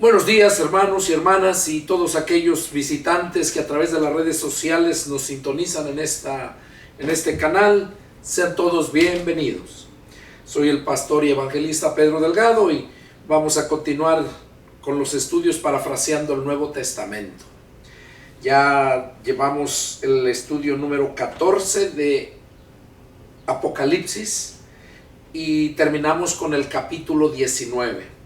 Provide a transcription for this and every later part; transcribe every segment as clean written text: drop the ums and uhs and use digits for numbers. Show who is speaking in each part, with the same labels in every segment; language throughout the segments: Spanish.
Speaker 1: Buenos días, hermanos y hermanas, y todos aquellos visitantes que a través de las redes sociales nos sintonizan en este canal. Sean todos bienvenidos. Soy el pastor y evangelista Pedro Delgado y vamos a continuar con los estudios parafraseando el Nuevo Testamento. Ya llevamos el estudio número 14 de Apocalipsis y terminamos con el capítulo 19.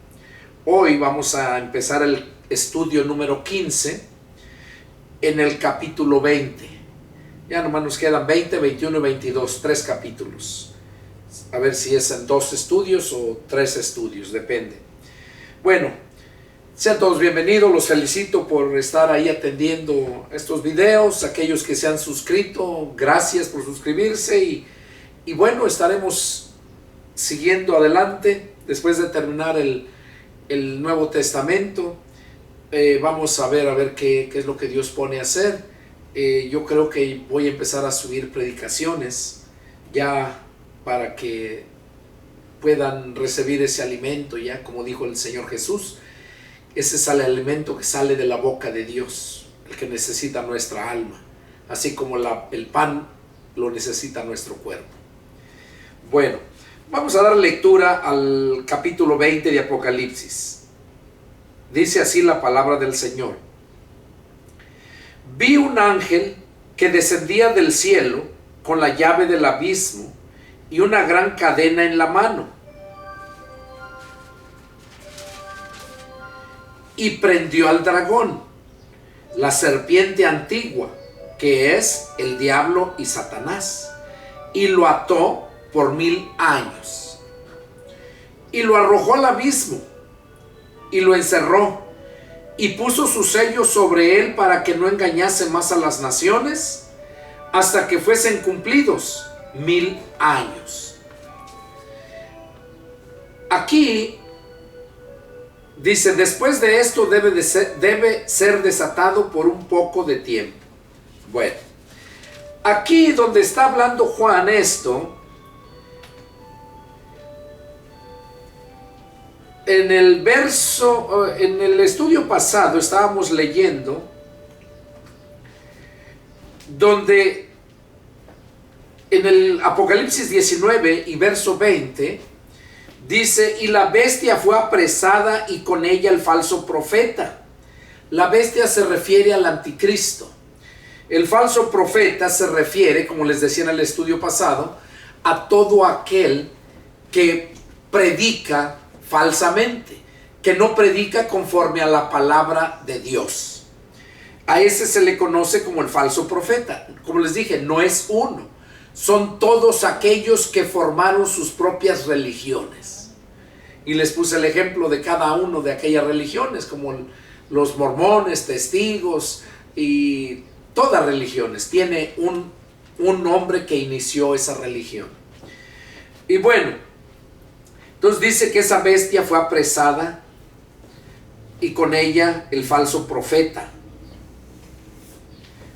Speaker 1: Hoy vamos a empezar el estudio número 15 en el capítulo 20. Ya nomás nos quedan 20, 21 y 22, 3 capítulos. A ver si es en 2 estudios o 3 estudios, depende. Bueno, sean todos bienvenidos, los felicito por estar ahí atendiendo estos videos. Aquellos que se han suscrito, gracias por suscribirse y bueno, estaremos siguiendo adelante después de terminar el Nuevo Testamento. Vamos a ver qué es lo que Dios pone a hacer. Yo creo que voy a empezar a subir predicaciones ya para que puedan recibir ese alimento, ya como dijo el Señor Jesús. Ese es el alimento que sale de la boca de Dios, el que necesita nuestra alma, así como el pan lo necesita nuestro cuerpo. Bueno, vamos a dar lectura al capítulo 20 de Apocalipsis. Dice así la palabra del Señor. Vi un ángel que descendía del cielo con la llave del abismo y una gran cadena en la mano. Y prendió al dragón, la serpiente antigua, que es el diablo y Satanás, y lo ató por 1000 años. Y lo arrojó al abismo, y lo encerró, y puso su sello sobre él para que no engañase más a las naciones, hasta que fuesen cumplidos 1000 años. Aquí dice, después de esto debe ser desatado por un poco de tiempo. Bueno, aquí donde está hablando Juan esto, en el estudio pasado estábamos leyendo donde en el Apocalipsis 19 y verso 20 dice, y la bestia fue apresada y con ella el falso profeta. La bestia se refiere al anticristo. El falso profeta se refiere, como les decía en el estudio pasado, a todo aquel que predica falsamente, que no predica conforme a la palabra de Dios. A ese se le conoce como el falso profeta. Como les dije, no es uno, son todos aquellos que formaron sus propias religiones. Y les puse el ejemplo de cada uno de aquellas religiones, como los mormones, testigos y todas religiones. Tiene un hombre que inició esa religión. Y bueno, entonces dice que esa bestia fue apresada y con ella el falso profeta,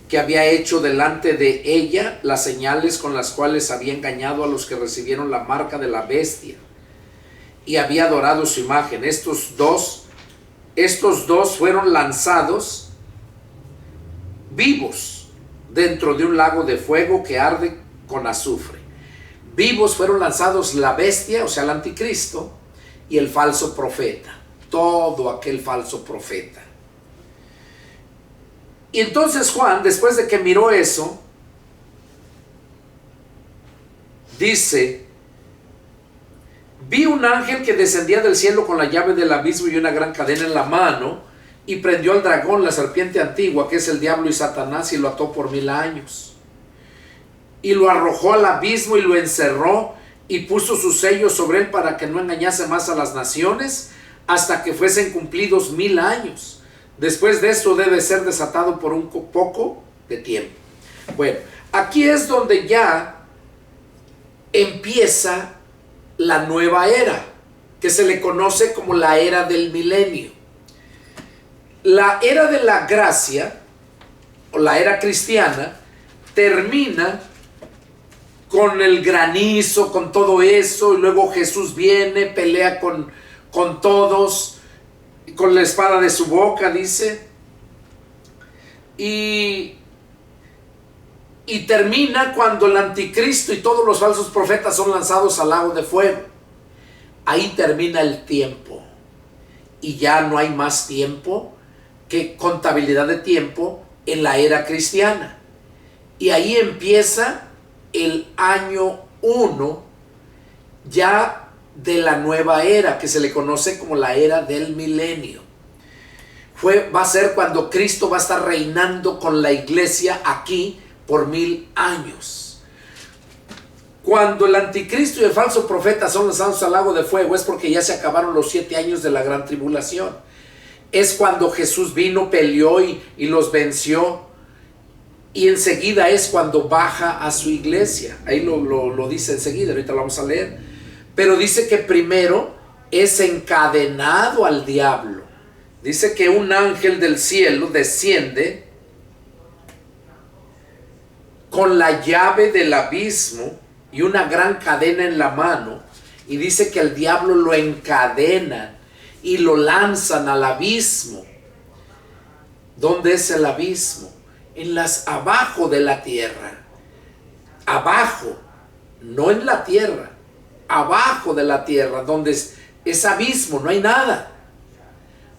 Speaker 1: que había hecho delante de ella las señales con las cuales había engañado a los que recibieron la marca de la bestia y había adorado su imagen. Estos dos fueron lanzados vivos dentro de un lago de fuego que arde con azufre. Vivos fueron lanzados la bestia, o sea el anticristo, y el falso profeta, todo aquel falso profeta. Y entonces Juan, después de que miró eso, dice, vi un ángel que descendía del cielo con la llave del abismo y una gran cadena en la mano, y prendió al dragón, la serpiente antigua, que es el diablo y Satanás, y lo ató por 1000 años. Y lo arrojó al abismo y lo encerró y puso su sello sobre él para que no engañase más a las naciones hasta que fuesen cumplidos 1000 años. Después de esto debe ser desatado por un poco de tiempo. Bueno, aquí es donde ya empieza la nueva era, que se le conoce como la era del milenio. La era de la gracia, o la era cristiana, termina con el granizo, con todo eso, y luego Jesús viene, pelea con todos, con la espada de su boca, dice, y termina cuando el anticristo y todos los falsos profetas son lanzados al lago de fuego. Ahí termina el tiempo, y ya no hay más tiempo que contabilidad de tiempo en la era cristiana. Y ahí empieza el año 1 ya de la nueva era, que se le conoce como la era del milenio. Va a ser cuando Cristo va a estar reinando con la iglesia aquí por 1000 años. Cuando el anticristo y el falso profeta son lanzados al lago de fuego, es porque ya se acabaron los 7 años de la gran tribulación. Es cuando Jesús vino, peleó y los venció. Y enseguida es cuando baja a su iglesia. Ahí lo dice enseguida, ahorita lo vamos a leer. Pero dice que primero es encadenado al diablo. Dice que un ángel del cielo desciende con la llave del abismo y una gran cadena en la mano. Y dice que el diablo lo encadena y lo lanzan al abismo. ¿Dónde es el abismo? Abajo de la tierra. Abajo, no en la tierra. Abajo de la tierra, donde es abismo, no hay nada.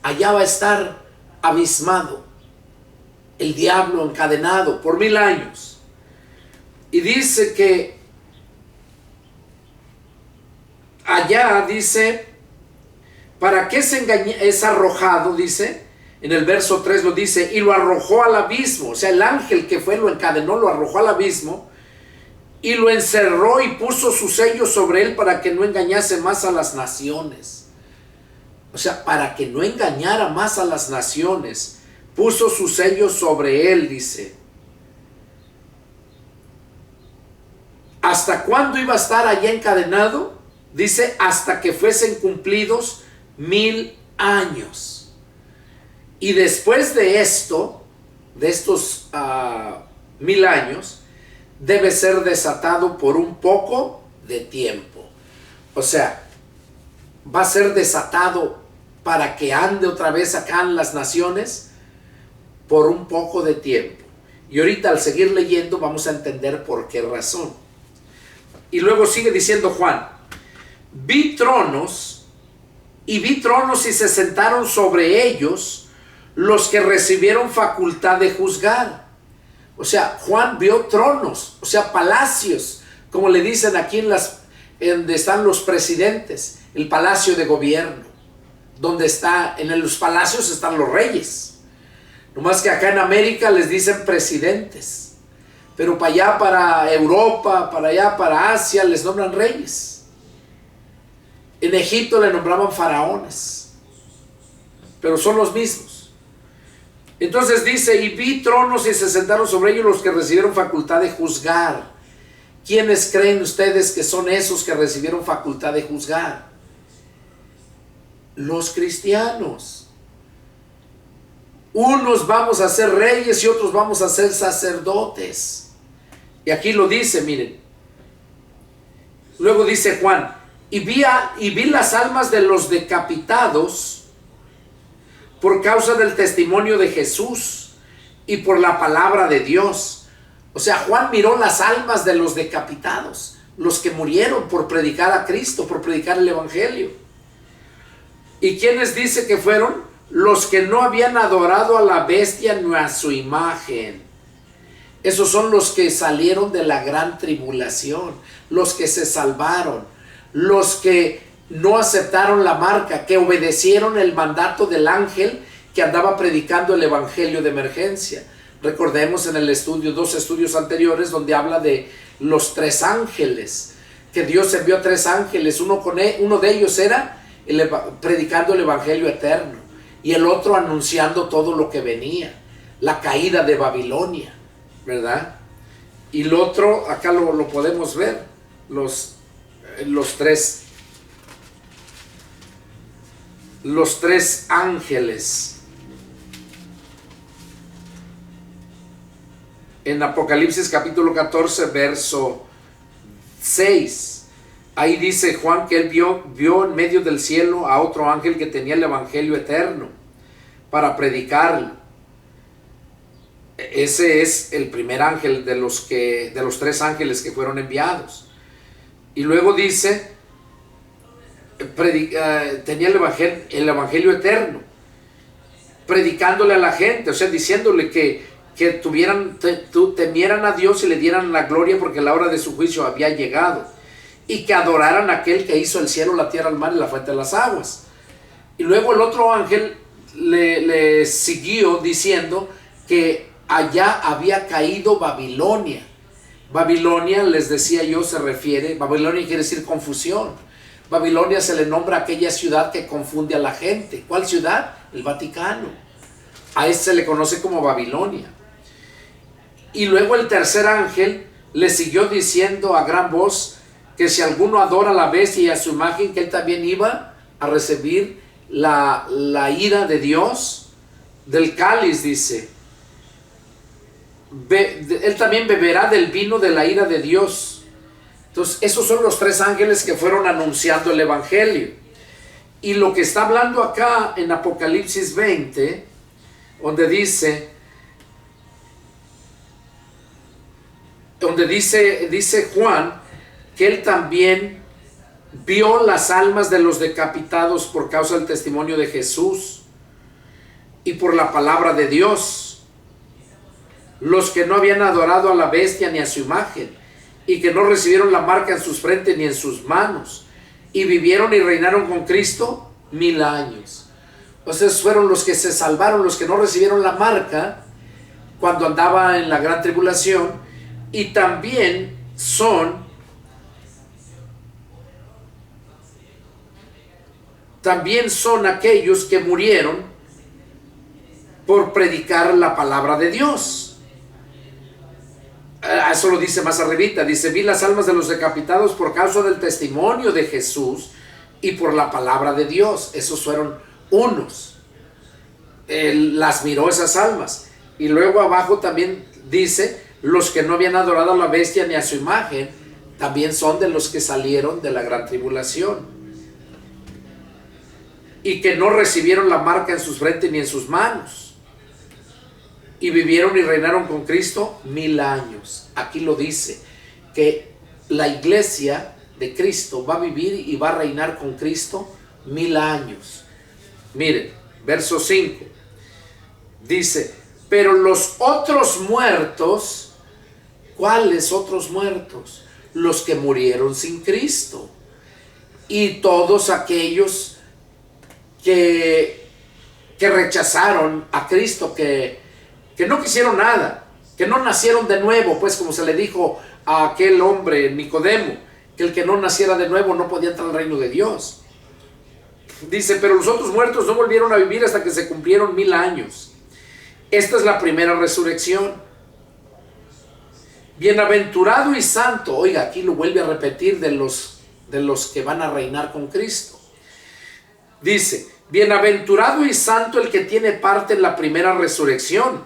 Speaker 1: Allá va a estar abismado el diablo, encadenado por 1000 años. Y dice que allá, dice, ¿para qué es arrojado? Dice, en el verso 3 lo dice, y lo arrojó al abismo. O sea, el ángel que fue, lo encadenó, lo arrojó al abismo, y lo encerró y puso su sello sobre él para que no engañase más a las naciones. O sea, para que no engañara más a las naciones, puso su sello sobre él, dice. ¿Hasta cuándo iba a estar allá encadenado? Dice, hasta que fuesen cumplidos 1000 años. Y después de esto, de estos 1000 años, debe ser desatado por un poco de tiempo. O sea, va a ser desatado para que ande otra vez acá en las naciones por un poco de tiempo. Y ahorita al seguir leyendo vamos a entender por qué razón. Y luego sigue diciendo Juan, vi tronos y se sentaron sobre ellos los que recibieron facultad de juzgar. O sea, Juan vio tronos, o sea, palacios, como le dicen aquí donde están los presidentes, el palacio de gobierno, donde en los palacios están los reyes. Nomás que acá en América les dicen presidentes, pero para allá, para Europa, para allá, para Asia, les nombran reyes. En Egipto le nombraban faraones, pero son los mismos. Entonces dice, y vi tronos y se sentaron sobre ellos los que recibieron facultad de juzgar. ¿Quiénes creen ustedes que son esos que recibieron facultad de juzgar? Los cristianos. Unos vamos a ser reyes y otros vamos a ser sacerdotes. Y aquí lo dice, miren. Luego dice Juan, y vi las almas de los decapitados por causa del testimonio de Jesús y por la palabra de Dios. O sea, Juan miró las almas de los decapitados, los que murieron por predicar a Cristo, por predicar el evangelio. ¿Y quiénes dice que fueron? Los que no habían adorado a la bestia ni a su imagen. Esos son los que salieron de la gran tribulación, los que se salvaron, los que no aceptaron la marca, que obedecieron el mandato del ángel que andaba predicando el evangelio de emergencia. Recordemos en el estudio, 2 estudios anteriores, donde habla de los 3 ángeles, que Dios envió 3 ángeles, uno de ellos era predicando el evangelio eterno, y el otro anunciando todo lo que venía, la caída de Babilonia, ¿verdad? Y el otro, acá lo podemos ver, los 3 ángeles. En Apocalipsis capítulo 14, verso 6, Ahí dice Juan que él vio en medio del cielo a otro ángel que tenía el evangelio eterno para predicarlo. Ese es el primer ángel de los 3 que fueron enviados. Y luego dice, tenía el evangelio eterno, predicándole a la gente, o sea, diciéndole que temieran a Dios y le dieran la gloria porque la hora de su juicio había llegado, y que adoraran a aquel que hizo el cielo, la tierra, el mar y la fuente de las aguas. Y luego el otro ángel le siguió diciendo que allá había caído Babilonia. Babilonia, les decía yo, Babilonia quiere decir confusión. Babilonia se le nombra a aquella ciudad que confunde a la gente. ¿Cuál ciudad? El Vaticano. A este se le conoce como Babilonia. Y luego el tercer ángel le siguió diciendo a gran voz que si alguno adora a la bestia y a su imagen, que él también iba a recibir la ira de Dios, del cáliz, dice. Él también beberá del vino de la ira de Dios. Entonces, esos son los 3 ángeles que fueron anunciando el evangelio. Y lo que está hablando acá en Apocalipsis 20, donde dice Juan que él también vio las almas de los decapitados por causa del testimonio de Jesús y por la palabra de Dios, los que no habían adorado a la bestia ni a su imagen, y que no recibieron la marca en sus frentes ni en sus manos, y vivieron y reinaron con Cristo 1000 años. Entonces fueron los que se salvaron, los que no recibieron la marca cuando andaba en la gran tribulación, y también son aquellos que murieron por predicar la palabra de Dios. Eso lo dice más arribita, dice: vi las almas de los decapitados por causa del testimonio de Jesús y por la palabra de Dios. Esos fueron unos. Él las miró, esas almas. Y luego abajo también dice: los que no habían adorado a la bestia ni a su imagen, también son de los que salieron de la gran tribulación, y que no recibieron la marca en sus frentes ni en sus manos, y vivieron y reinaron con Cristo 1000 años. Aquí lo dice, que la iglesia de Cristo va a vivir y va a reinar con Cristo 1000 años. Miren, verso 5 dice: pero los otros muertos, ¿cuáles otros muertos? Los que murieron sin Cristo, y todos aquellos que rechazaron a Cristo, que no quisieron nada, que no nacieron de nuevo, pues como se le dijo a aquel hombre Nicodemo, que el que no naciera de nuevo no podía entrar al reino de Dios. Dice: pero los otros muertos no volvieron a vivir hasta que se cumplieron 1000 años. Esta es la primera resurrección. Bienaventurado y santo, oiga, aquí lo vuelve a repetir, de los que van a reinar con Cristo. Dice: bienaventurado y santo el que tiene parte en la primera resurrección.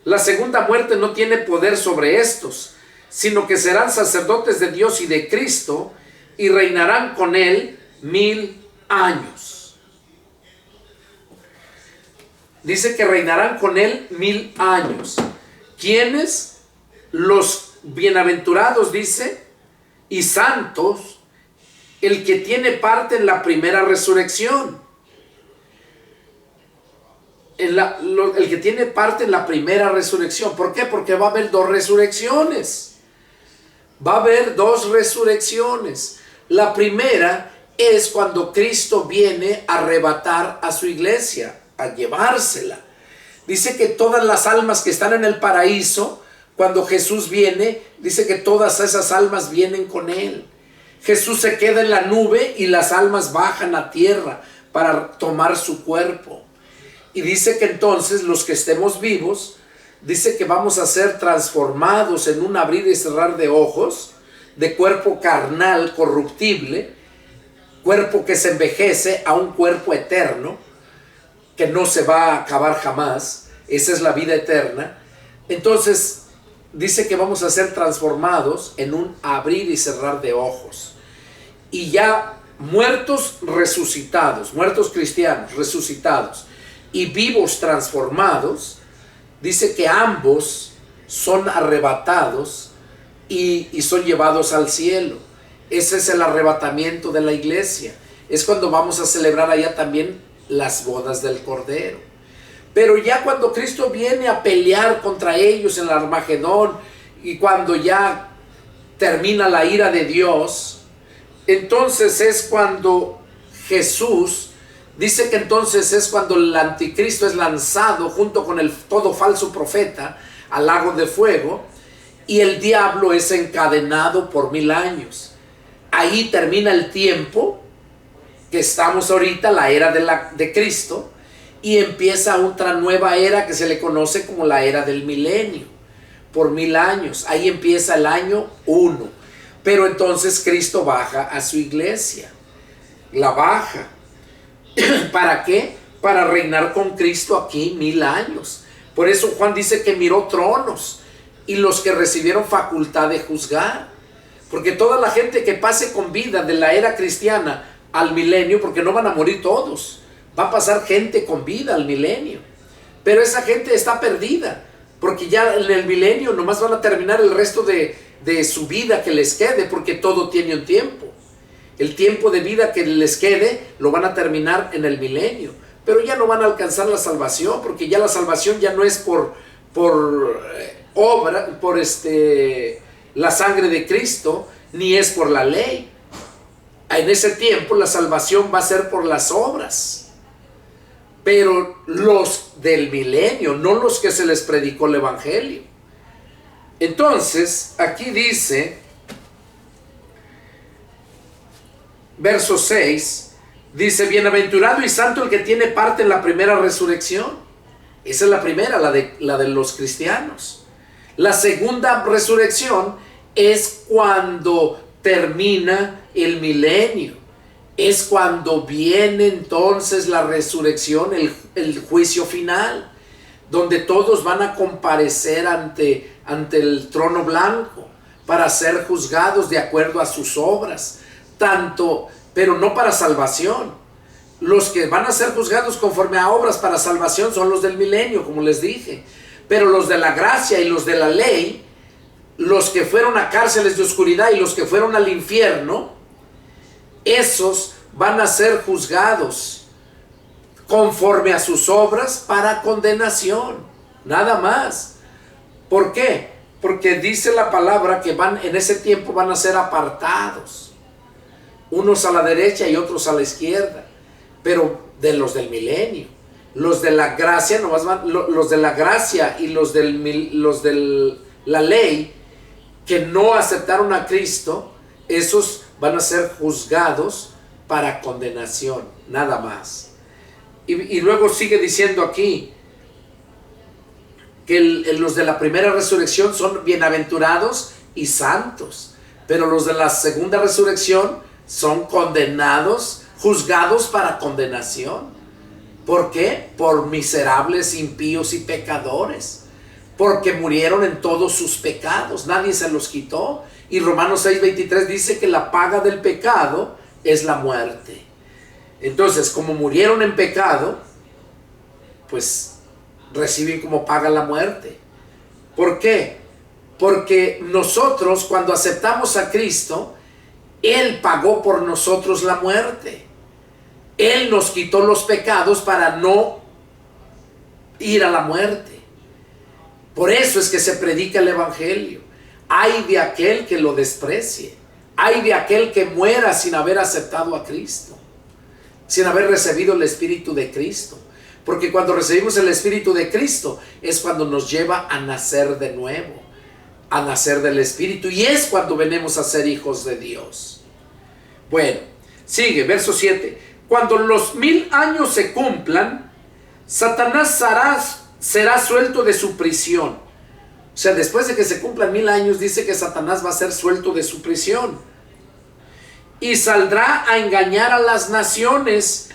Speaker 1: La segunda muerte no tiene poder sobre estos, sino que serán sacerdotes de Dios y de Cristo, y reinarán con él 1000 años. Dice que reinarán con él 1000 años. ¿Quiénes? Los bienaventurados, dice, y santos, el que tiene parte en la primera resurrección. El que tiene parte en la primera resurrección. ¿Por qué? Porque va a haber 2 resurrecciones. Va a haber 2 resurrecciones. La primera es cuando Cristo viene a arrebatar a su iglesia, a llevársela. Dice que todas las almas que están en el paraíso, cuando Jesús viene, dice que todas esas almas vienen con él. Jesús se queda en la nube y las almas bajan a tierra para tomar su cuerpo. Y dice que entonces los que estemos vivos, dice que vamos a ser transformados en un abrir y cerrar de ojos, de cuerpo carnal corruptible, cuerpo que se envejece, a un cuerpo eterno que no se va a acabar jamás. Esa es la vida eterna. Entonces dice que vamos a ser transformados en un abrir y cerrar de ojos. y ya muertos resucitados, muertos cristianos resucitados y vivos transformados, dice que ambos son arrebatados y son llevados al cielo. Ese es el arrebatamiento de la iglesia. Es cuando vamos a celebrar allá también las bodas del Cordero. Pero ya cuando Cristo viene a pelear contra ellos en el Armagedón, y cuando ya termina la ira de Dios, entonces es cuando Jesús dice que entonces es cuando el anticristo es lanzado junto con todo falso profeta al lago de fuego, y el diablo es encadenado por 1000 años. Ahí termina el tiempo que estamos ahorita, la era de Cristo, y empieza otra nueva era que se le conoce como la era del milenio, por 1000 años. Ahí empieza el año 1. Pero entonces Cristo baja a su iglesia, la baja. ¿Para qué? Para reinar con Cristo aquí 1000 años. Por eso Juan dice que miró tronos y los que recibieron facultad de juzgar. Porque toda la gente que pase con vida de la era cristiana al milenio, porque no van a morir todos, va a pasar gente con vida al milenio, pero esa gente está perdida, porque ya en el milenio nomás van a terminar el resto de su vida que les quede, porque todo tiene un tiempo. El tiempo de vida que les quede lo van a terminar en el milenio, pero ya no van a alcanzar la salvación, porque ya la salvación ya no es por obra, por la sangre de Cristo, ni es por la ley. En ese tiempo la salvación va a ser por las obras. Pero los del milenio, no los que se les predicó el evangelio. Entonces, aquí dice, verso 6, dice: bienaventurado y santo el que tiene parte en la primera resurrección. Esa es la primera, la de los cristianos. La segunda resurrección es cuando termina el milenio. Es cuando viene entonces la resurrección, el juicio final, donde todos van a comparecer ante el trono blanco para ser juzgados de acuerdo a sus obras, pero no para salvación. Los que van a ser juzgados conforme a obras para salvación son los del milenio, como les dije, pero los de la gracia y los de la ley, los que fueron a cárceles de oscuridad y los que fueron al infierno, esos van a ser juzgados conforme a sus obras para condenación, nada más. ¿Por qué? Porque dice la palabra que en ese tiempo van a ser apartados, unos a la derecha y otros a la izquierda, pero de los del milenio. Los de la gracia, los de la gracia y los de la ley que no aceptaron a Cristo, esos van a ser juzgados para condenación, nada más. Y luego sigue diciendo aquí que los de la primera resurrección son bienaventurados y santos, pero los de la segunda resurrección son condenados, juzgados para condenación. ¿Por qué? Por miserables, impíos y pecadores, porque murieron en todos sus pecados, nadie se los quitó. Y Romanos 6:23 dice que la paga del pecado es la muerte. Entonces, como murieron en pecado, pues reciben como paga la muerte. ¿Por qué? Porque nosotros, cuando aceptamos a Cristo, Él pagó por nosotros la muerte. Él nos quitó los pecados para no ir a la muerte. Por eso es que se predica el evangelio. Ay de aquel que lo desprecie. Ay de aquel que muera sin haber aceptado a Cristo, sin haber recibido el Espíritu de Cristo. Porque cuando recibimos el Espíritu de Cristo es cuando nos lleva a nacer de nuevo, a nacer del Espíritu, y es cuando venimos a ser hijos de Dios. Bueno, sigue, verso 7. Cuando los 1000 años se cumplan, Satanás será suelto de su prisión. O sea, después de que se cumplan 1000 años, dice que Satanás va a ser suelto de su prisión. Y saldrá a engañar a las naciones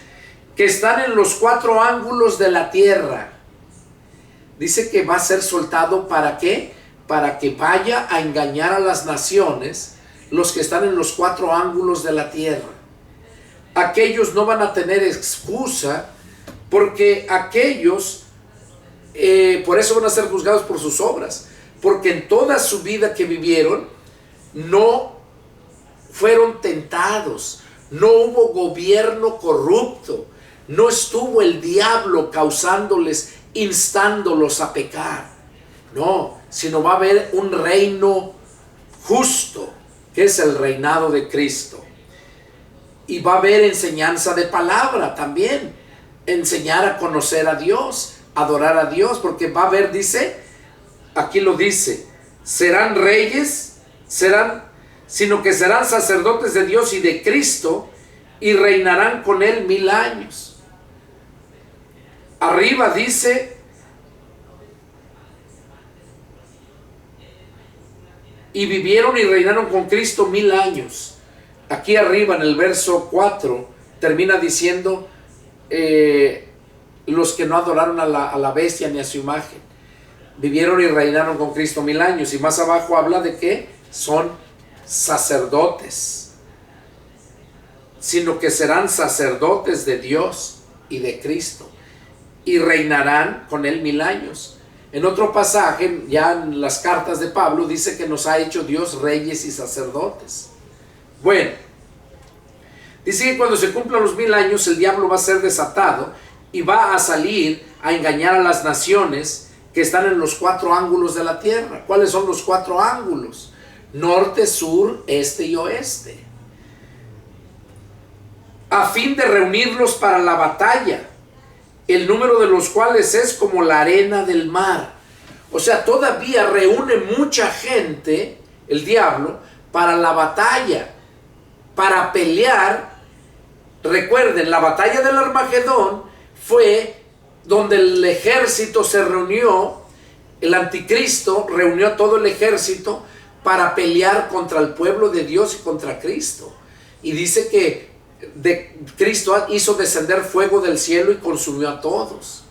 Speaker 1: que están en los 4 ángulos de la tierra. Dice que va a ser soltado, ¿para qué? Para que vaya a engañar a las naciones, los que están en los cuatro ángulos de la tierra. Aquellos no van a tener excusa, porque aquellos, por eso van a ser juzgados por sus obras, porque en toda su vida que vivieron, no fueron tentados, no hubo gobierno corrupto, no estuvo el diablo causándoles, instándolos a pecar. No, sino va a haber un reino justo, que es el reinado de Cristo. Y va a haber enseñanza de palabra también, enseñar a conocer a Dios, adorar a Dios, porque va a haber, dice, aquí lo dice, serán reyes, sino que serán sacerdotes de Dios y de Cristo, y reinarán con Él 1000 años. Arriba dice, y vivieron y reinaron con Cristo 1000 años. Aquí arriba en el verso 4 termina diciendo, los que no adoraron a la bestia ni a su imagen, vivieron y reinaron con Cristo 1000 años. Y más abajo habla de que son sacerdotes, sino que serán sacerdotes de Dios y de Cristo, y reinarán con Él 1000 años. En otro pasaje, ya en las cartas de Pablo, dice que nos ha hecho Dios reyes y sacerdotes. Bueno, dice que cuando se cumplan los 1000 años, el diablo va a ser desatado y va a salir a engañar a las naciones que están en los cuatro ángulos de la tierra. ¿Cuáles son los cuatro ángulos? Norte, sur, este y oeste. A fin de reunirlos para la batalla, el número de los cuales es como la arena del mar. O sea, todavía reúne mucha gente, el diablo, para la batalla, para pelear. Recuerden, la batalla del Armagedón fue donde el ejército se reunió, el anticristo reunió a todo el ejército para pelear contra el pueblo de Dios y contra Cristo. Y dice que Cristo hizo descender fuego del cielo y consumió a todos.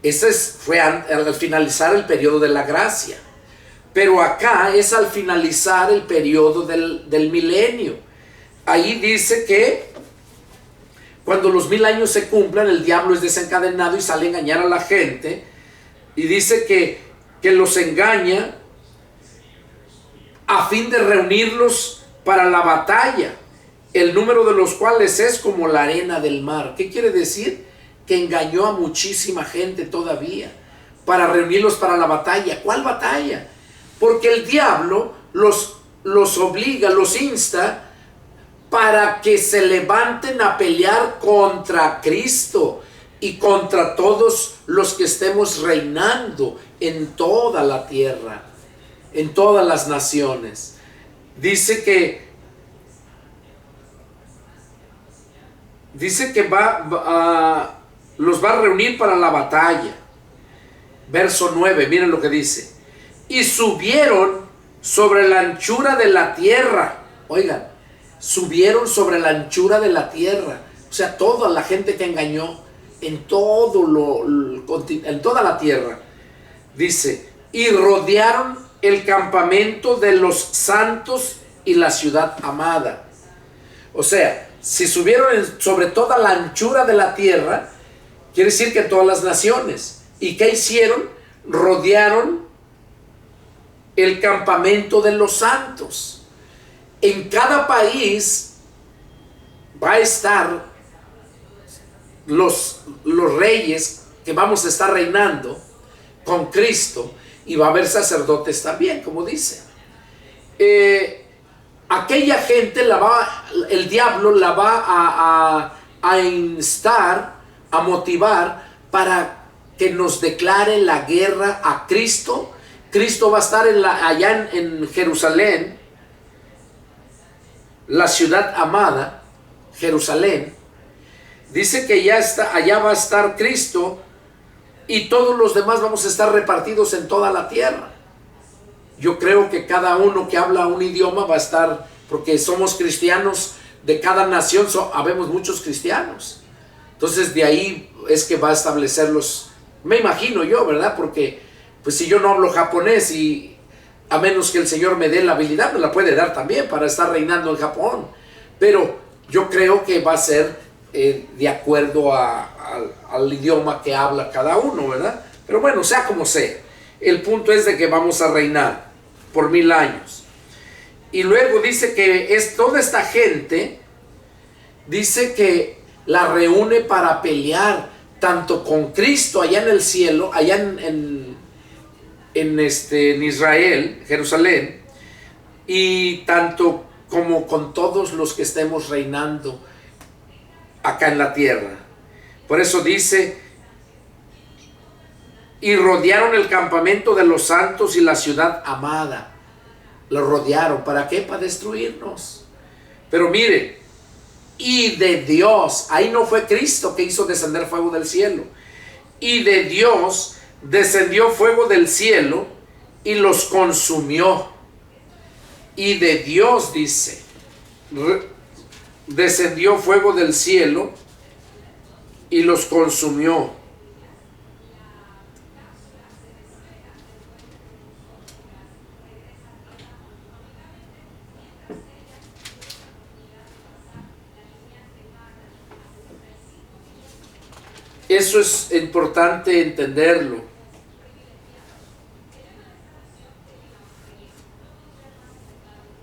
Speaker 1: Ese fue al finalizar el periodo de la gracia. Pero acá es al finalizar el periodo del milenio. Ahí dice que cuando los 1000 años se cumplan, el diablo es desencadenado y sale a engañar a la gente. Y dice que los engaña a fin de reunirlos para la batalla, el número de los cuales es como la arena del mar. ¿Qué quiere decir? Que engañó a muchísima gente todavía para reunirlos para la batalla. ¿Cuál batalla? Porque el diablo los obliga, los insta para que se levanten a pelear contra Cristo y contra todos los que estemos reinando en toda la tierra, en todas las naciones. Dice que los va a reunir para la batalla. Verso 9, miren lo que dice. Y subieron sobre la anchura de la tierra. Oigan, subieron sobre la anchura de la tierra. O sea, toda la gente que engañó en toda la tierra. Dice, y rodearon el campamento de los santos y la ciudad amada. O sea, si subieron sobre toda la anchura de la tierra, quiere decir que todas las naciones. ¿Y qué hicieron? Rodearon el campamento de los santos. En cada país va a estar los reyes que vamos a estar reinando con Cristo, y va a haber sacerdotes también, como dice. Aquella gente el diablo la va a instar, a motivar para que nos declare la guerra a Cristo. Cristo va a estar allá en Jerusalén, la ciudad amada, Jerusalén. Dice que allá va a estar Cristo, y todos los demás vamos a estar repartidos en toda la tierra. Yo creo que cada uno que habla un idioma va a estar, porque somos cristianos de cada nación, habemos muchos cristianos. Entonces de ahí es que va a establecerlos, me imagino yo, ¿verdad? Porque pues si yo no hablo japonés y A menos que el Señor me dé la habilidad, me la puede dar también para estar reinando en Japón. Pero yo creo que va a ser de acuerdo al idioma que habla cada uno, ¿verdad? Pero bueno, sea como sea. El punto es de que vamos a reinar por 1000 años. Y luego dice que es toda esta gente, dice que la reúne para pelear tanto con Cristo allá en el cielo, allá en Israel, Jerusalén, y tanto como con todos los que estemos reinando acá en la tierra. Por eso dice, y rodearon el campamento de los santos y la ciudad amada. Lo rodearon, ¿para qué? Para destruirnos. Pero mire, y de Dios, ahí no fue Cristo que hizo descender fuego del cielo, y de Dios descendió fuego del cielo y los consumió. Y de Dios, dice, descendió fuego del cielo y los consumió. Eso es importante entenderlo.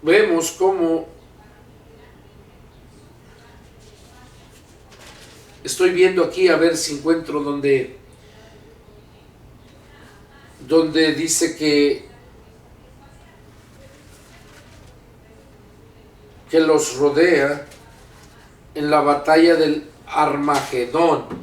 Speaker 1: Vemos cómo estoy viendo aquí, a ver si encuentro donde dice que los rodea en la batalla del Armagedón.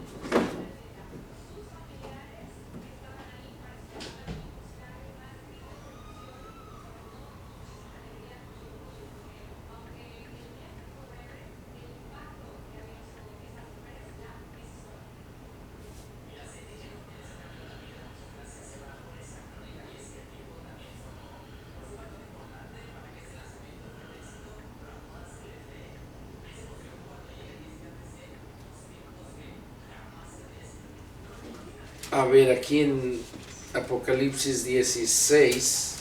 Speaker 1: A ver, aquí en Apocalipsis 16,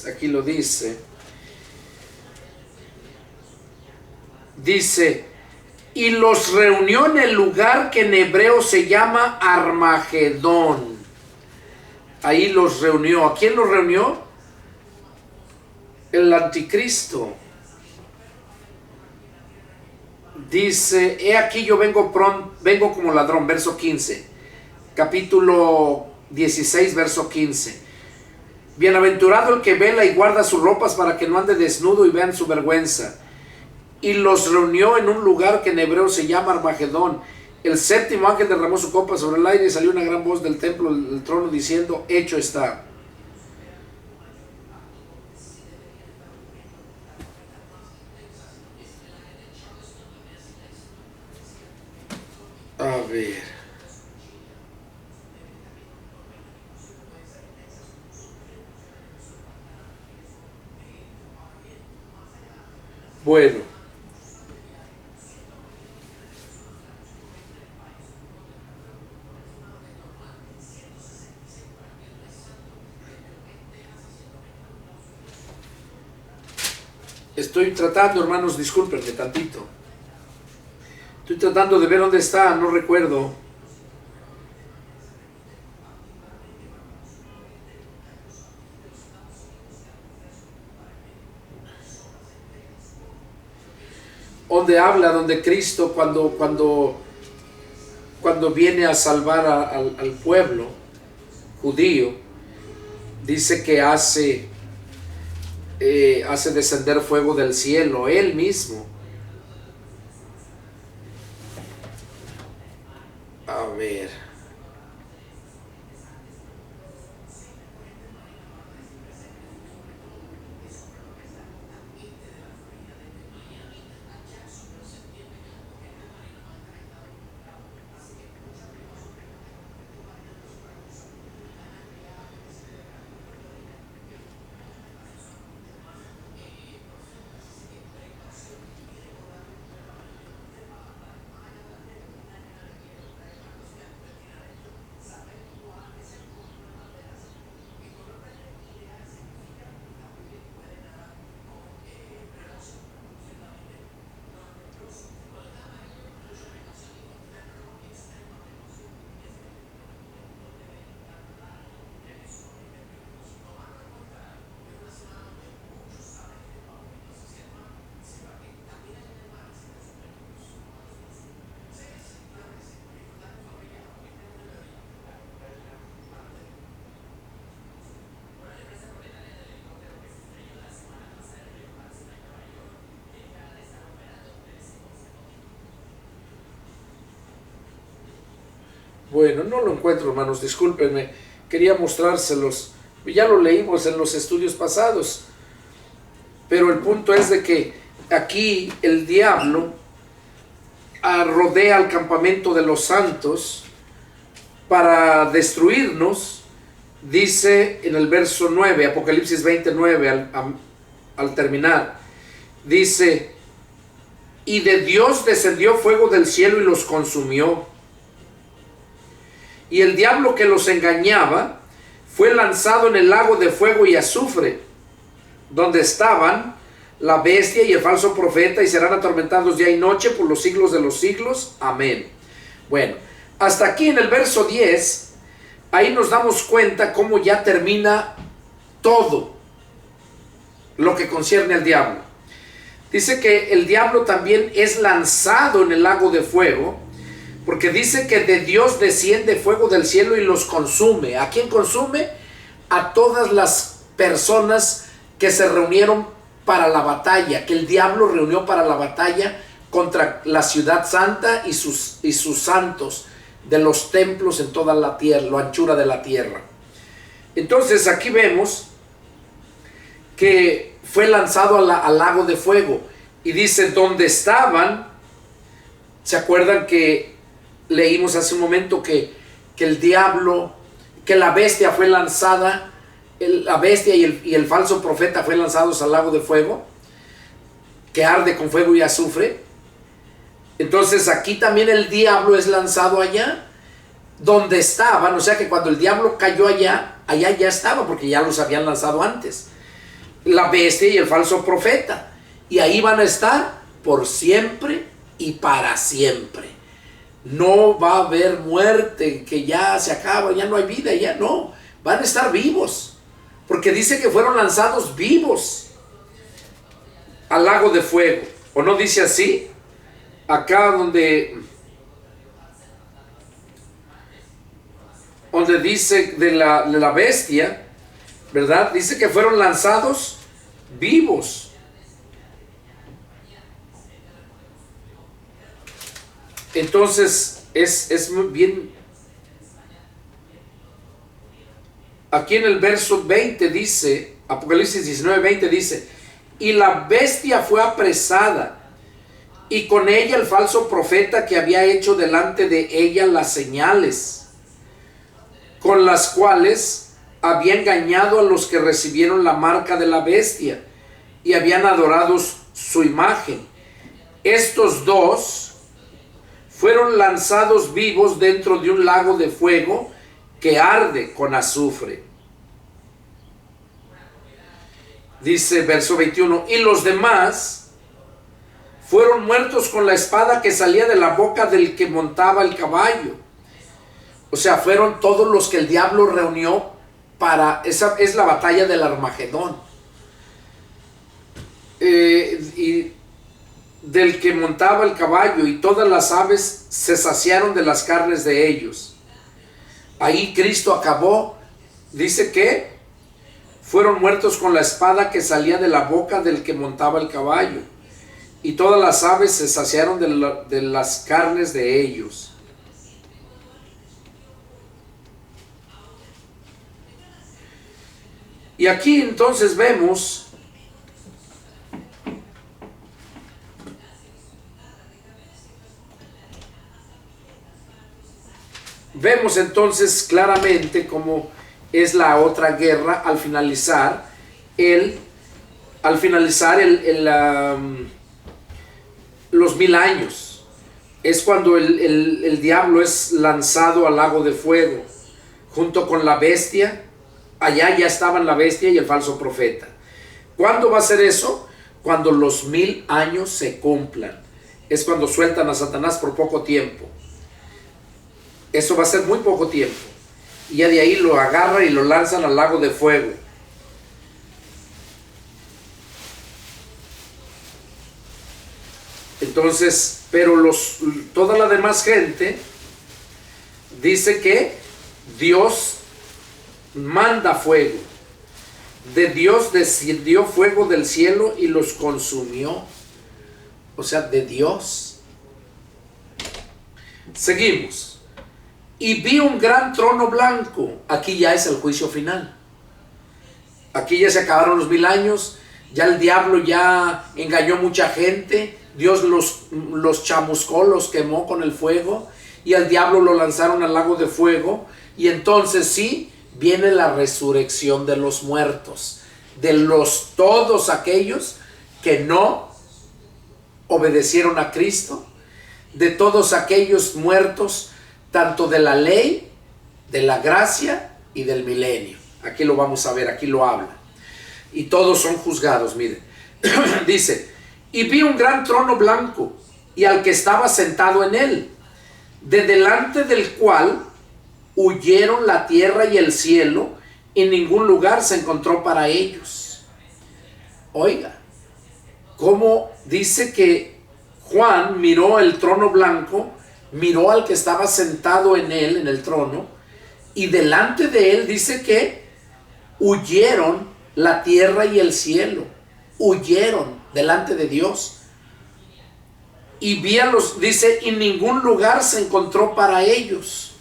Speaker 1: aquí lo dice. Dice, y los reunió en el lugar que en hebreo se llama Armagedón. Ahí los reunió. ¿A quién los reunió? El anticristo. Dice, he aquí yo vengo como ladrón, verso 15. Capítulo 16, verso 15. Bienaventurado el que vela y guarda sus ropas para que no ande desnudo y vean su vergüenza. Y los reunió en un lugar que en hebreo se llama Armagedón. El séptimo ángel derramó su copa sobre el aire y salió una gran voz del templo del trono diciendo, hecho está. A ver. Bueno. Estoy tratando, hermanos, discúlpenme tantito. Estoy tratando de ver dónde está, no recuerdo. Donde habla, donde Cristo cuando viene a salvar al pueblo judío, dice que hace descender fuego del cielo, Él mismo. A ver. Bueno, no lo encuentro, hermanos, discúlpenme. Quería mostrárselos. Ya lo leímos en los estudios pasados. Pero el punto es de que aquí el diablo rodea al campamento de los santos para destruirnos. Dice en el verso 9, Apocalipsis 29, al terminar, dice: y de Dios descendió fuego del cielo y los consumió. Y el diablo que los engañaba fue lanzado en el lago de fuego y azufre, donde estaban la bestia y el falso profeta, y serán atormentados día y noche por los siglos de los siglos. Amén. Bueno, hasta aquí en el verso 10, ahí nos damos cuenta cómo ya termina todo lo que concierne al diablo. Dice que el diablo también es lanzado en el lago de fuego, porque dice que de Dios desciende fuego del cielo y los consume. ¿A quién consume? A todas las personas que se reunieron para la batalla, que el diablo reunió para la batalla contra la ciudad santa y sus santos de los templos en toda la tierra, la anchura de la tierra. Entonces aquí vemos que fue lanzado al lago de fuego, y dice donde estaban. ¿Se acuerdan que leímos hace un momento que el diablo, que la bestia fue lanzada, la bestia y el falso profeta fue lanzados al lago de fuego, que arde con fuego y azufre? Entonces aquí también el diablo es lanzado allá, donde estaban. O sea que cuando el diablo cayó allá ya estaba, porque ya los habían lanzado antes, la bestia y el falso profeta, y ahí van a estar por siempre y para siempre. No va a haber muerte, que ya se acaba, ya no hay vida, ya no, van a estar vivos, porque dice que fueron lanzados vivos al lago de fuego. ¿O no dice así? Acá donde dice de la bestia, ¿verdad? Dice que fueron lanzados vivos. Entonces es muy bien. Aquí en el verso 20 dice, Apocalipsis 19:20 dice: y la bestia fue apresada, y con ella el falso profeta que había hecho delante de ella las señales, con las cuales había engañado a los que recibieron la marca de la bestia y habían adorado su imagen. Estos dos fueron lanzados vivos dentro de un lago de fuego que arde con azufre. Dice verso 21: y los demás fueron muertos con la espada que salía de la boca del que montaba el caballo. O sea, fueron todos los que el diablo reunió para, esa es la batalla del Armagedón. Y del que montaba el caballo, y todas las aves se saciaron de las carnes de ellos. Ahí Cristo acabó. Dice que fueron muertos con la espada que salía de la boca del que montaba el caballo, y todas las aves se saciaron de las carnes de ellos. Y aquí entonces vemos entonces claramente cómo es la otra guerra al finalizar los 1000 años. Es cuando el diablo es lanzado al lago de fuego junto con la bestia. Allá ya estaban la bestia y el falso profeta. ¿Cuándo va a ser eso? Cuando los 1000 años se cumplan. Es cuando sueltan a Satanás por poco tiempo. Eso va a ser muy poco tiempo. Y ya de ahí lo agarran y lo lanzan al lago de fuego. Entonces, pero toda la demás gente dice que Dios manda fuego. De Dios descendió fuego del cielo y los consumió. O sea, de Dios. Seguimos. Y vi un gran trono blanco. Aquí ya es el juicio final. Aquí ya se acabaron los 1000 años. Ya el diablo ya engañó mucha gente. Dios los chamuscó, los quemó con el fuego. Y al diablo lo lanzaron al lago de fuego. Y entonces sí, viene la resurrección de los muertos. De todos aquellos que no obedecieron a Cristo. De todos aquellos muertos, tanto de la ley, de la gracia y del milenio. Aquí lo vamos a ver, aquí lo habla. Y todos son juzgados, miren. Dice, y vi un gran trono blanco, y al que estaba sentado en él, de delante del cual huyeron la tierra y el cielo, y ningún lugar se encontró para ellos. Oiga, ¿cómo dice que Juan miró el trono blanco, miró al que estaba sentado en él, en el trono, y delante de él dice que huyeron la tierra y el cielo, huyeron delante de Dios? Y dice, y ningún lugar se encontró para ellos.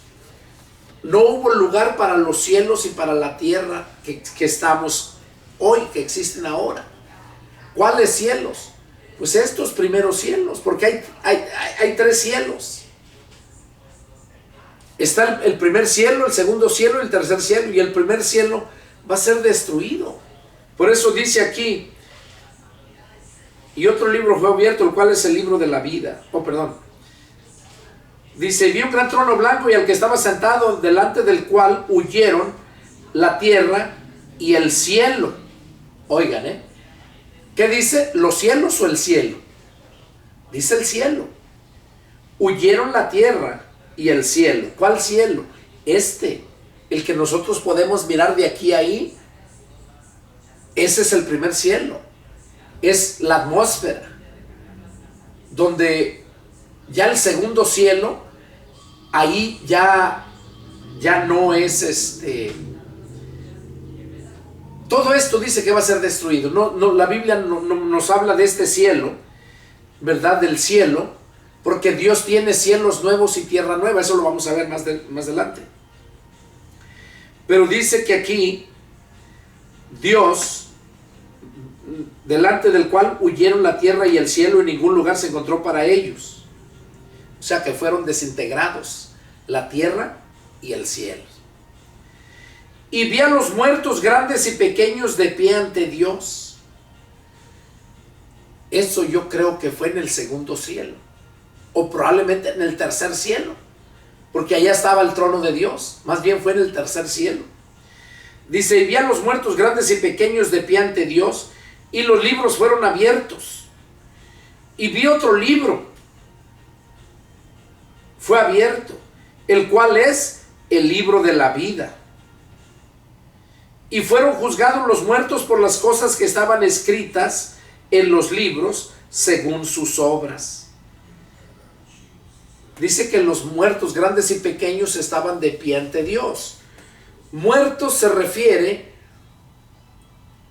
Speaker 1: No hubo lugar para los cielos y para la tierra que estamos hoy, que existen ahora. ¿Cuáles cielos? Pues estos primeros cielos, porque hay 3 cielos. Está el primer cielo, el segundo cielo y el tercer cielo, y el primer cielo va a ser destruido. Por eso dice aquí, y otro libro fue abierto, el cual es el libro de la vida. Dice, vi un gran trono blanco y al que estaba sentado, delante del cual huyeron la tierra y el cielo. Oigan, ¿qué dice? ¿Los cielos o el cielo? Dice el cielo. Huyeron la tierra y el cielo. ¿Cuál cielo? El que nosotros podemos mirar de aquí a ahí. Ese es el primer cielo. Es la atmósfera. Donde ya el segundo cielo, ahí ya no es todo esto dice que va a ser destruido. No, la Biblia no nos habla de este cielo, ¿verdad? Del cielo, porque Dios tiene cielos nuevos y tierra nueva. Eso lo vamos a ver más adelante. Pero dice que aquí Dios, delante del cual huyeron la tierra y el cielo, y ningún lugar se encontró para ellos. O sea que fueron desintegrados la tierra y el cielo. Y vi a los muertos grandes y pequeños de pie ante Dios. Eso yo creo que fue en el segundo cielo, o probablemente en el tercer cielo, porque allá estaba el trono de Dios. Más bien fue en el tercer cielo. Dice, y vi a los muertos grandes y pequeños de pie ante Dios, y los libros fueron abiertos. Y vi otro libro, fue abierto, el cual es el libro de la vida. Y fueron juzgados los muertos por las cosas que estaban escritas en los libros según sus obras. Dice que los muertos grandes y pequeños estaban de pie ante Dios. Muertos se refiere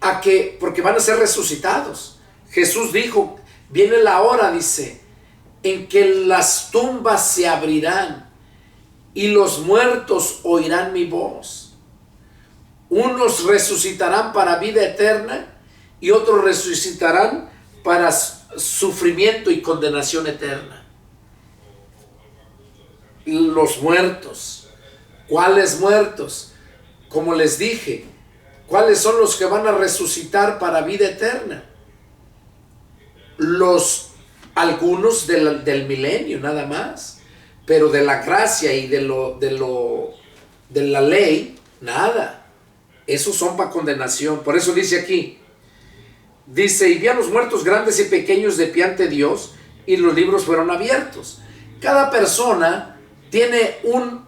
Speaker 1: a que, porque van a ser resucitados. Jesús dijo, viene la hora, dice, en que las tumbas se abrirán y los muertos oirán mi voz. Unos resucitarán para vida eterna y otros resucitarán para sufrimiento y condenación eterna. Los muertos. ¿Cuáles muertos? Como les dije, ¿cuáles son los que van a resucitar para vida eterna? Algunos del milenio nada más, pero de la gracia y de la ley, nada. Esos son para condenación. Por eso dice aquí, dice, y vi a los muertos grandes y pequeños de pie ante Dios, y los libros fueron abiertos. Cada persona tiene un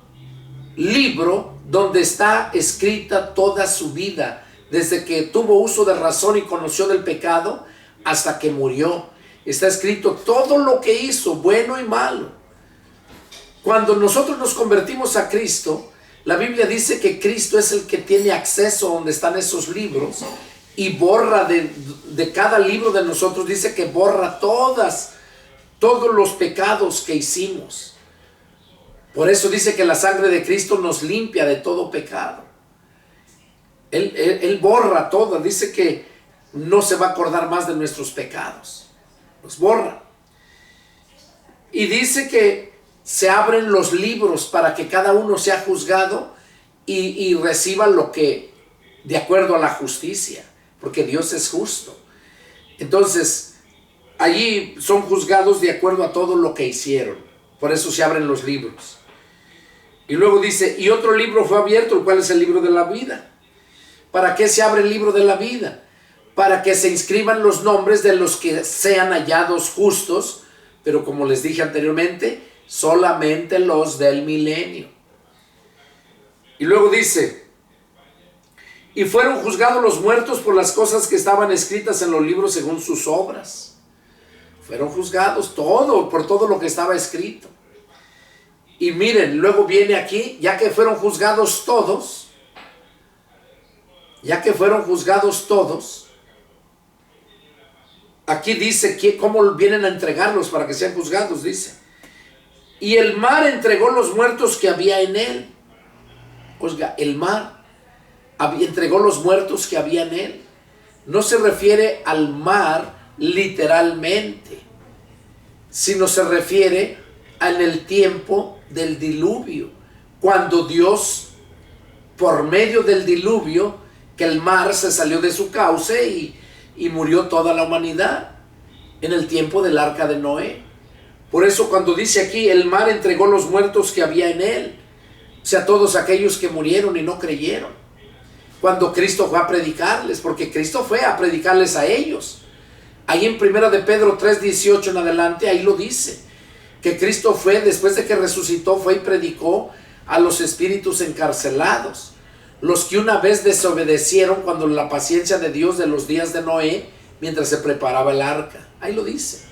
Speaker 1: libro donde está escrita toda su vida, desde que tuvo uso de razón y conoció del pecado hasta que murió. Está escrito todo lo que hizo, bueno y malo. Cuando nosotros nos convertimos a Cristo, la Biblia dice que Cristo es el que tiene acceso a donde están esos libros y borra de cada libro de nosotros, dice que borra todos los pecados que hicimos. Por eso dice que la sangre de Cristo nos limpia de todo pecado. Él borra todo. Dice que no se va a acordar más de nuestros pecados. Los borra. Y dice que se abren los libros para que cada uno sea juzgado y reciba lo que, de acuerdo a la justicia, porque Dios es justo. Entonces, allí son juzgados de acuerdo a todo lo que hicieron. Por eso se abren los libros. Y luego dice, y otro libro fue abierto, el cual es el libro de la vida. ¿Para qué se abre el libro de la vida? Para que se inscriban los nombres de los que sean hallados justos, pero como les dije anteriormente, solamente los del milenio. Y luego dice, y fueron juzgados los muertos por las cosas que estaban escritas en los libros según sus obras. Fueron juzgados por todo lo que estaba escrito. Y miren, luego viene aquí, ya que fueron juzgados todos, aquí dice cómo vienen a entregarlos para que sean juzgados, dice. Y el mar entregó los muertos que había en él. Oiga, el mar entregó los muertos que había en él. No se refiere al mar literalmente, sino se refiere en el tiempo del diluvio, cuando Dios, por medio del diluvio, que el mar se salió de su cauce y murió toda la humanidad, en el tiempo del arca de Noé. Por eso cuando dice aquí, el mar entregó los muertos que había en él, o sea, todos aquellos que murieron y no creyeron, cuando Cristo fue a predicarles, porque Cristo fue a predicarles a ellos. Ahí en 1 de Pedro 3:18 en adelante, ahí lo dice, que Cristo fue, después de que resucitó, fue y predicó a los espíritus encarcelados, los que una vez desobedecieron cuando la paciencia de Dios de los días de Noé, mientras se preparaba el arca. Ahí lo dice.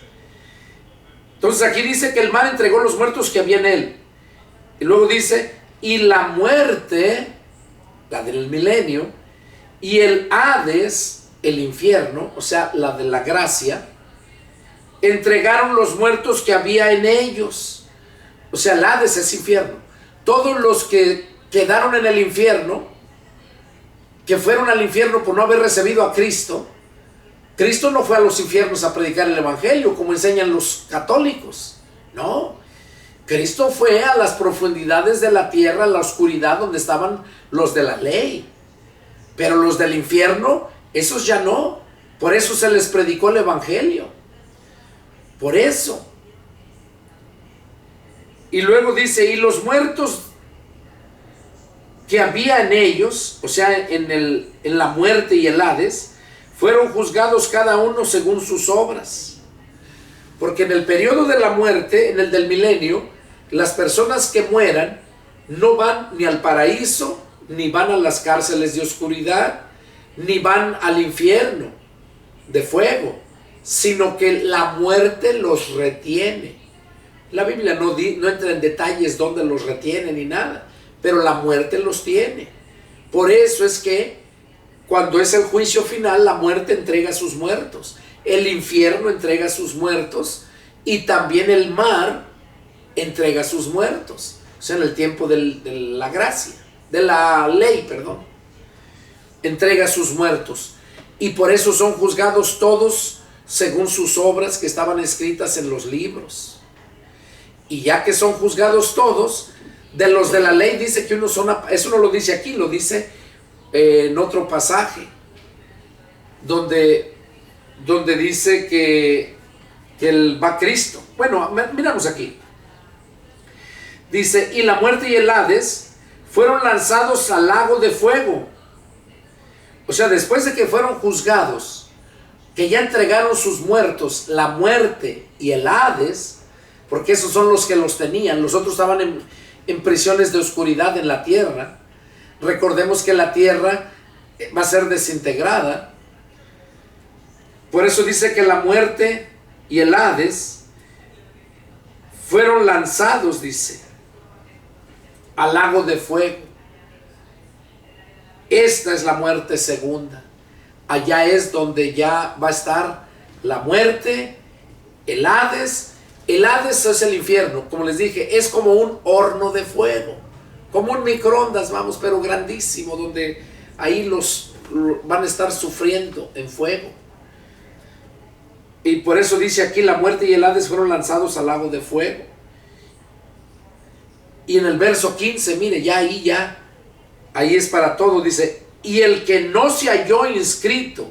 Speaker 1: Entonces aquí dice que el mar entregó los muertos que había en él. Y luego dice, y la muerte, la del milenio, y el Hades, el infierno, o sea, la de la gracia, entregaron los muertos que había en ellos. O sea, el Hades es infierno. Todos los que quedaron en el infierno, que fueron al infierno por no haber recibido a Cristo. Cristo no fue a los infiernos a predicar el evangelio como enseñan los católicos. No, Cristo fue a las profundidades de la tierra, a la oscuridad donde estaban los de la ley. Pero los del infierno, esos ya no. Por eso se les predicó el evangelio. Por eso. Y luego dice, y los muertos que había en ellos, o sea, en la muerte y el Hades, fueron juzgados cada uno según sus obras. Porque en el periodo de la muerte, en el del milenio, las personas que mueran no van ni al paraíso, ni van a las cárceles de oscuridad, ni van al infierno de fuego, sino que la muerte los retiene. La Biblia no entra en detalles dónde los retiene ni nada, pero la muerte los tiene. Por eso es que cuando es el juicio final, la muerte entrega a sus muertos, el infierno entrega a sus muertos, y también el mar entrega a sus muertos. O sea, en el tiempo de la gracia, de la ley, perdón, entrega a sus muertos. Y por eso son juzgados todos según sus obras que estaban escritas en los libros. Y ya que son juzgados todos, de los de la ley dice que unos son, eso no lo dice aquí, lo dice en otro pasaje, donde dice que va Cristo. Bueno, miramos aquí. Dice, y la muerte y el Hades fueron lanzados al lago de fuego. O sea, después de que fueron juzgados, que ya entregaron sus muertos, la muerte y el Hades, porque esos son los que los tenían, los otros estaban en prisiones de oscuridad en la tierra. Recordemos que la tierra va a ser desintegrada. Por eso dice que la muerte y el Hades fueron lanzados, dice, al lago de fuego. Esta es la muerte segunda. Allá es donde ya va a estar la muerte, el Hades, El Hades es el infierno, como les dije, es como un horno de fuego, como un microondas, vamos, pero grandísimo, donde ahí van a estar sufriendo en fuego. Y por eso dice aquí, la muerte y el Hades fueron lanzados al lago de fuego. Y en el verso 15, mire, ahí es para todo, dice, y el que no se halló inscrito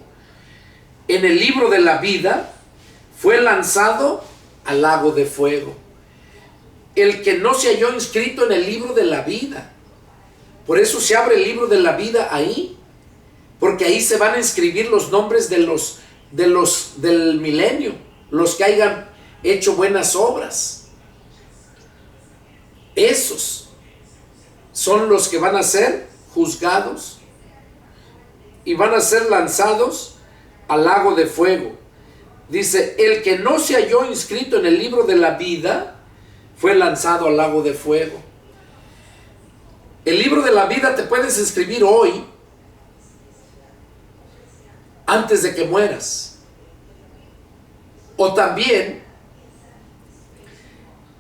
Speaker 1: en el libro de la vida fue lanzado al lago de fuego. El que no se halló inscrito en el libro de la vida. Por eso se abre el libro de la vida ahí, porque ahí se van a inscribir los nombres del milenio, los que hayan hecho buenas obras. Esos son los que van a ser juzgados y van a ser lanzados al lago de fuego. Dice, el que no se halló inscrito en el libro de la vida fue lanzado al lago de fuego. El libro de la vida te puedes inscribir hoy, antes de que mueras. O también,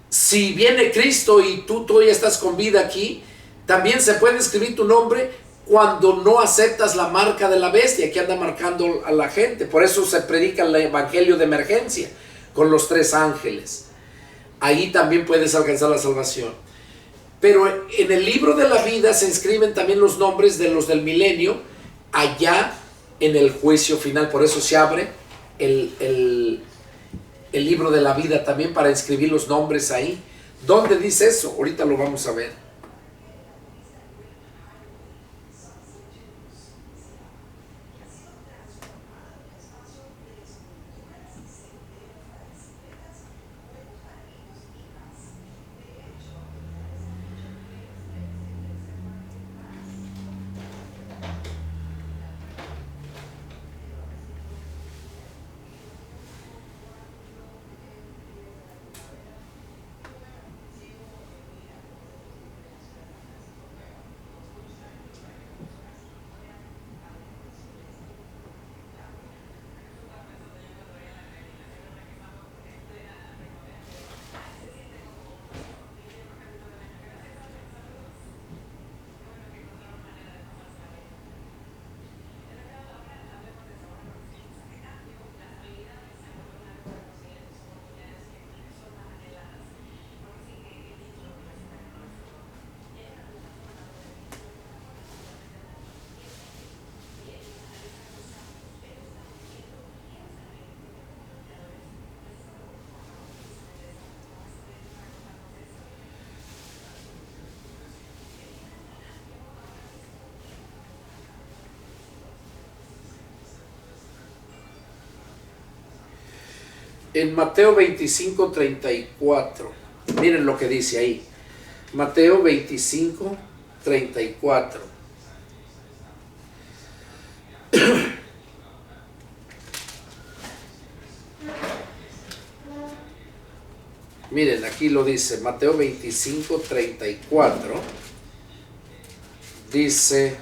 Speaker 1: si viene Cristo y tú todavía estás con vida aquí, también se puede escribir tu nombre cuando no aceptas la marca de la bestia que anda marcando a la gente. Por eso se predica el evangelio de emergencia con los 3 ángeles. Ahí también puedes alcanzar la salvación. Pero en el libro de la vida se inscriben también los nombres de los del milenio allá en el juicio final. Por eso se abre el libro de la vida también para inscribir los nombres ahí. ¿Dónde dice eso? Ahorita lo vamos a ver. En Mateo 25, 34. Miren lo que dice ahí. Mateo 25, 34. Miren, aquí lo dice, Mateo 25, 34. Dice,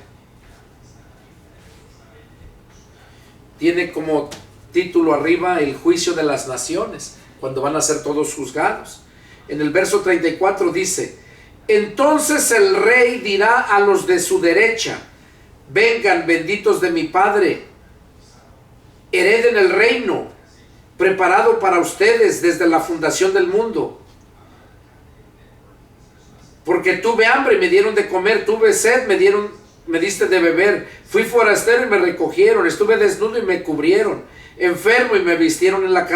Speaker 1: tiene como título arriba el juicio de las naciones, cuando van a ser todos juzgados. En el verso 34 dice, entonces el rey dirá a los de su derecha, vengan benditos de mi Padre, hereden el reino preparado para ustedes desde la fundación del mundo. Porque tuve hambre y me dieron de comer, tuve sed, me diste de beber, fui forastero y me recogieron, estuve desnudo y me cubrieron, enfermo y me vistieron en la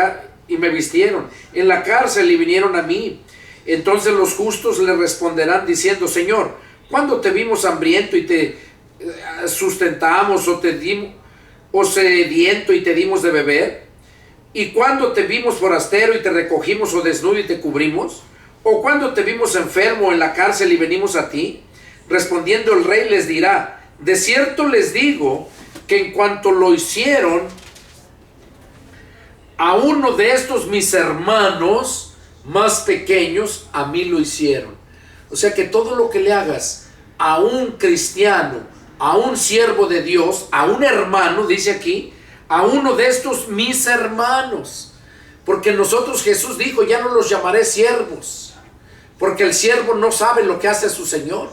Speaker 1: cárcel y vinieron a mí. Entonces los justos le responderán diciendo, Señor, ¿cuándo te vimos hambriento y te sustentamos, o sediento y te dimos de beber? ¿Y cuándo te vimos forastero y te recogimos, o desnudo y te cubrimos? ¿O cuándo te vimos enfermo en la cárcel y venimos a ti? Respondiendo el rey les dirá, de cierto les digo que en cuanto lo hicieron a uno de estos mis hermanos más pequeños, a mí lo hicieron. O sea que todo lo que le hagas a un cristiano, a un siervo de Dios, a un hermano, dice aquí, a uno de estos mis hermanos. Porque nosotros, Jesús dijo, ya no los llamaré siervos, porque el siervo no sabe lo que hace su Señor,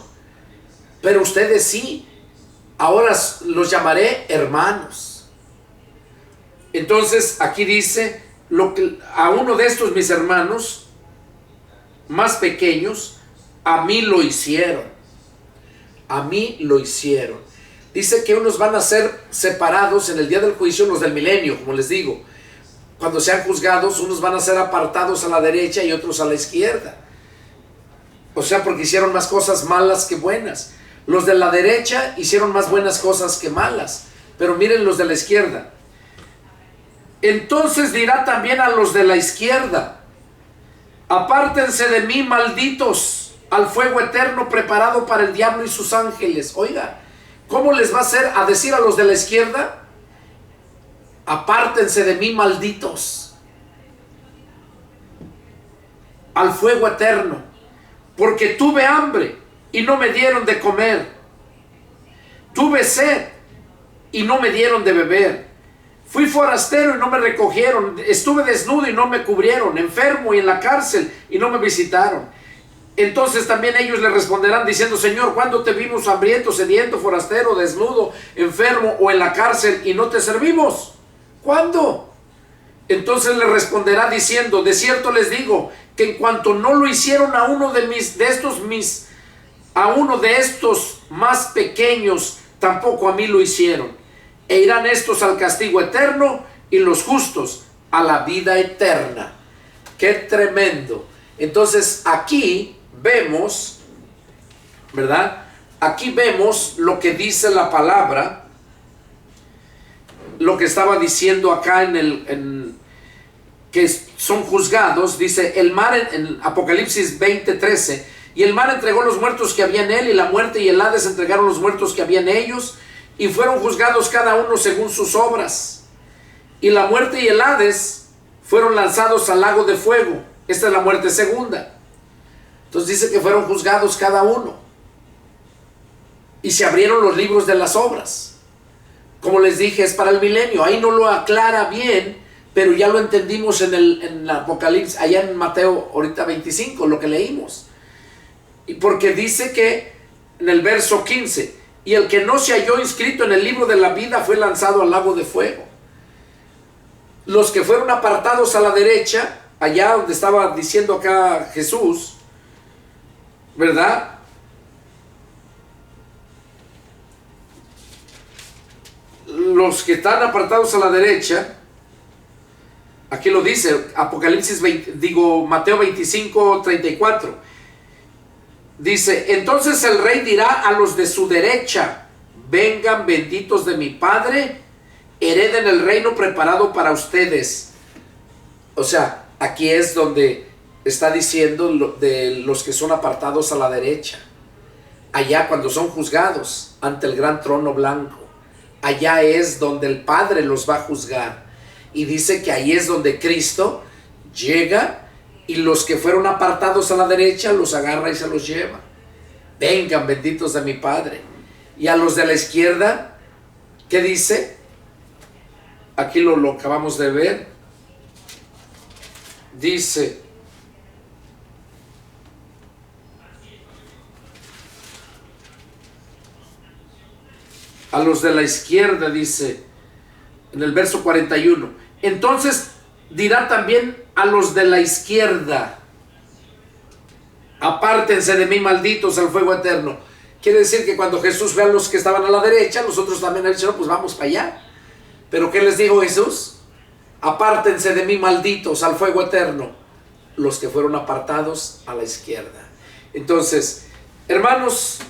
Speaker 1: pero ustedes sí, ahora los llamaré hermanos. Entonces aquí dice, a uno de estos mis hermanos más pequeños, a mí lo hicieron. A mí lo hicieron. Dice que unos van a ser separados en el día del juicio, los del milenio, como les digo. Cuando sean juzgados, unos van a ser apartados a la derecha y otros a la izquierda. O sea, porque hicieron más cosas malas que buenas. Los de la derecha hicieron más buenas cosas que malas. Pero miren los de la izquierda. Entonces dirá también a los de la izquierda: apártense de mí, malditos, al fuego eterno preparado para el diablo y sus ángeles. Oiga, ¿cómo les va a hacer a decir a los de la izquierda? Apártense de mí, malditos, al fuego eterno, porque tuve hambre y no me dieron de comer, tuve sed y no me dieron de beber, fui forastero y no me recogieron, estuve desnudo y no me cubrieron, enfermo y en la cárcel y no me visitaron. Entonces también ellos le responderán diciendo: Señor, ¿cuándo te vimos hambriento, sediento, forastero, desnudo, enfermo o en la cárcel y no te servimos? ¿Cuándo? Entonces le responderá diciendo: de cierto les digo que en cuanto no lo hicieron a uno de estos más pequeños, tampoco a mí lo hicieron. E irán estos al castigo eterno y los justos a la vida eterna. ¡Qué tremendo! Entonces aquí vemos, ¿verdad? Aquí vemos lo que dice la palabra, lo que estaba diciendo acá que son juzgados. Dice el mar en Apocalipsis 20:13: y el mar entregó los muertos que había en él, y la muerte y el Hades entregaron los muertos que había en ellos, y fueron juzgados cada uno según sus obras. Y la muerte y el Hades fueron lanzados al lago de fuego. Esta es la muerte segunda. Entonces dice que fueron juzgados cada uno. Y se abrieron los libros de las obras. Como les dije, es para el milenio. Ahí no lo aclara bien, pero ya lo entendimos en el Apocalipsis, allá en Mateo ahorita 25, lo que leímos. Y porque dice que en el verso 15: y el que no se halló inscrito en el libro de la vida fue lanzado al lago de fuego. Los que fueron apartados a la derecha, allá donde estaba diciendo acá Jesús, ¿verdad? Los que están apartados a la derecha, aquí lo dice, Mateo 25:34. Dice: entonces el rey dirá a los de su derecha: vengan, benditos de mi Padre, hereden el reino preparado para ustedes. O sea, aquí es donde está diciendo de los que son apartados a la derecha. Allá cuando son juzgados ante el gran trono blanco, allá es donde el Padre los va a juzgar. Y dice que ahí es donde Cristo llega y los que fueron apartados a la derecha los agarra y se los lleva. Vengan, benditos de mi Padre. Y a los de la izquierda, ¿qué dice? Aquí lo acabamos de ver. Dice: a los de la izquierda, dice en el verso 41, entonces dirá también a los de la izquierda: apártense de mí, malditos, al fuego eterno. Quiere decir que cuando Jesús ve a los que estaban a la derecha, los otros también han dicho: no, pues vamos para allá. Pero ¿qué les dijo Jesús? Apártense de mí, malditos, al fuego eterno, los que fueron apartados a la izquierda. Entonces, hermanos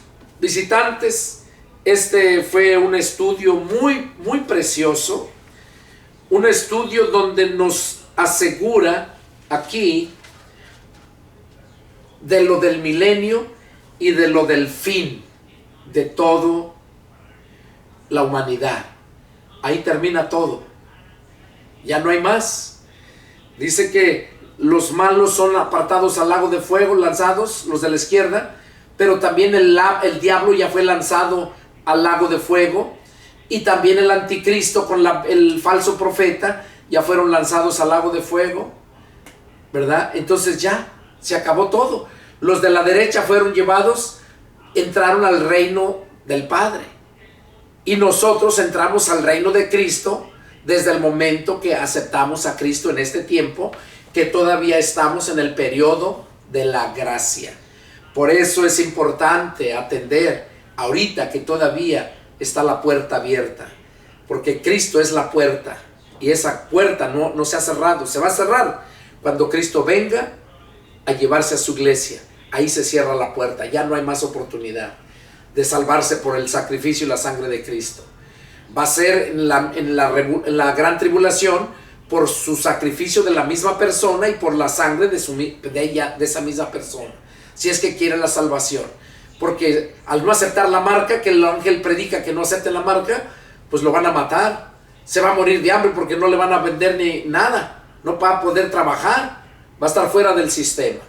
Speaker 1: visitantes, este fue un estudio muy, muy precioso. Un estudio donde nos asegura aquí de lo del milenio y de lo del fin de toda la humanidad. Ahí termina todo. Ya no hay más. Dice que los malos son apartados al lago de fuego, lanzados, los de la izquierda, pero también el diablo ya fue lanzado al lago de fuego, y también el anticristo con el falso profeta ya fueron lanzados al lago de fuego, ¿verdad? Entonces ya se acabó todo. Los de la derecha fueron llevados, entraron al reino del Padre. Y nosotros entramos al reino de Cristo desde el momento que aceptamos a Cristo en este tiempo, que todavía estamos en el periodo de la gracia. Por eso es importante atender ahorita que todavía está la puerta abierta, porque Cristo es la puerta y esa puerta no se ha cerrado. Se va a cerrar cuando Cristo venga a llevarse a su iglesia. Ahí se cierra la puerta, ya no hay más oportunidad de salvarse por el sacrificio y la sangre de Cristo. Va a ser en la gran tribulación por su sacrificio de la misma persona y por la sangre de esa misma persona, si es que quiere la salvación. Porque al no aceptar la marca, que el ángel predica que no acepte la marca, pues lo van a matar. Se va a morir de hambre porque no le van a vender ni nada. No va a poder trabajar. Va a estar fuera del sistema.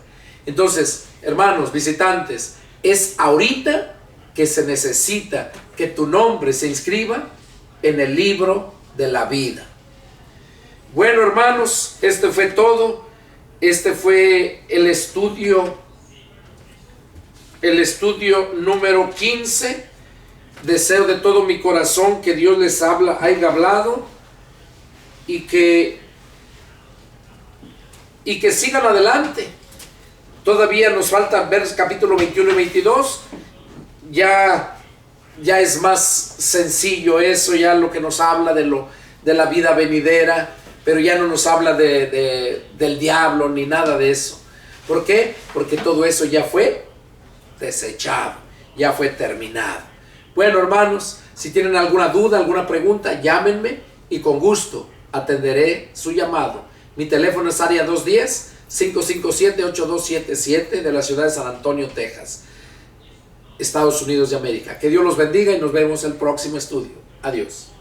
Speaker 1: Entonces, hermanos, visitantes, es ahorita que se necesita que tu nombre se inscriba en el libro de la vida. Bueno, hermanos, este fue todo. Este fue el estudio número 15. Deseo de todo mi corazón que Dios les haya hablado y que sigan adelante. Todavía nos falta ver capítulo 21 y 22. Ya es más sencillo eso, ya lo que nos habla de la vida venidera, pero ya no nos habla del diablo ni nada de eso. ¿Por qué? Porque todo eso ya fue desechado, ya fue terminado. Bueno, hermanos, si tienen alguna duda, alguna pregunta, llámenme y con gusto atenderé su llamado. Mi teléfono es área 210-557-8277 de la ciudad de San Antonio, Texas, Estados Unidos de América. Que Dios los bendiga y nos vemos en el próximo estudio. Adiós.